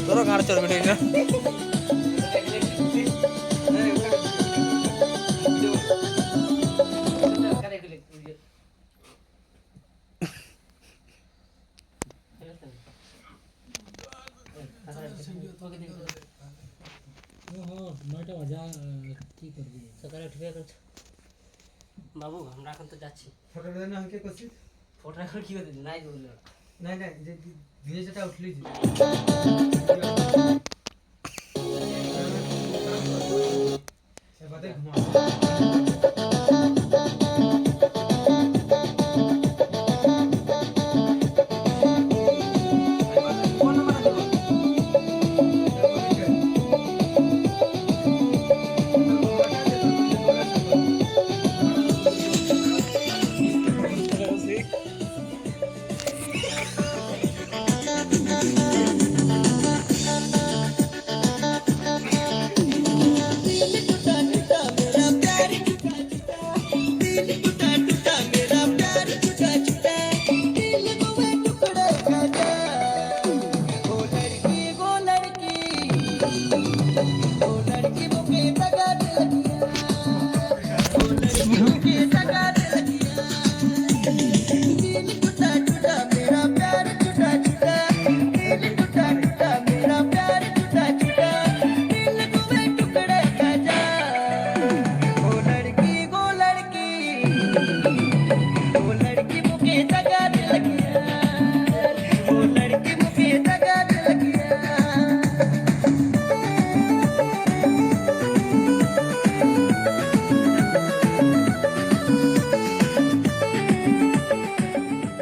ধরো ঘাড় চড়বে এটা নয়টা বাজা কি করবি সকালে উঠে করছো বাবু আমরা এখন তো যাচ্ছি ফটো দেন আমাকে করছি ফটো এখন কি করতে নাই বললো নাই নাই যে ধীরে যেটা উঠলি যে এবারে ঘুমা